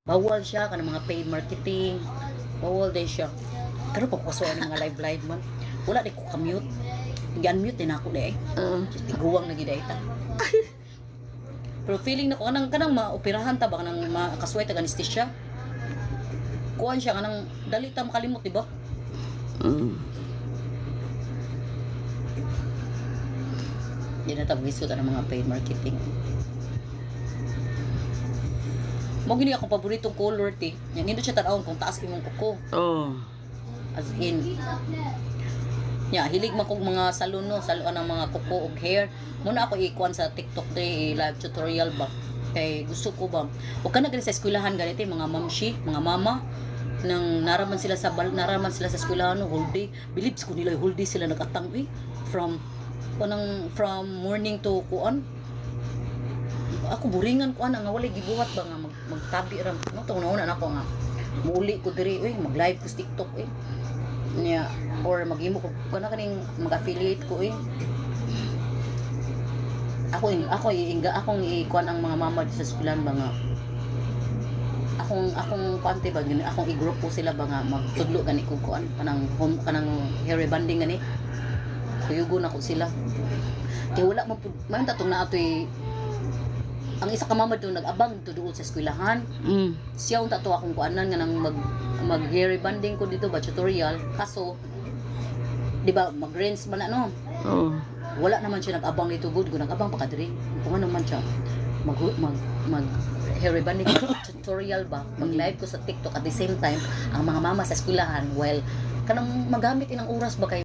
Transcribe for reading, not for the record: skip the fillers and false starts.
Bawal siya kanang mga paid marketing. Bawal din siya. Pero pag kasuan ng mga live man, wala di ko ka-mute. Gi-unmute din ako di. Tiguwang na gid ta. Pero feeling na ko kanang maoperahan ta ba kanang makasway ta anesthesia. Kuan siya kanang dali ta makalimot, di ba? Di na ta gisod ang mga paid marketing. Mo gini akong paboritong color ti. Yang hindi siya tan-awon kung taas imong kuko. As in. Ya, hilig man kog mga salon no, salon ng mga kuko ug hair. Muna ako ikuan sa TikTok day live tutorial ba. Kay gusto ko ba. O kana gani sa eskwelahan ganito mga mamshi, mga mama nang naraman sila sa eskwelahan no, whole day. Believes ko nila whole day sila nagatang from morning to kuan. Ako buringan ko nga walay gibuhat ba nga magtabi ra no tong nauna nako nga muuli ko diri mag-live ko sa TikTok niya or maghimo ko kana kaning mag-affiliate ko akong ikuan ang mga mama sa eskwelahan ba nga akong pante ba gini akong i-group ko sila ba nga magtudlo gani ko kuan kanang hair rebanding gani kuyugo na ko sila kay wala man tatong na atoy ang isa ka mama doon nag-abang doon sa eskwelahan. Siya unta to akong kuanan nga nang mag hair rebanding ko dito ba tutorial kaso di ba mag-rinse man ano. Wala naman siya nag-abang dito good ko nag-abang pa kadiri. Kung ano man siya mag hair rebanding tutorial ba mag-live ko sa TikTok at the same time ang mga mama sa eskwelahan while kanang magamit inang oras ba kay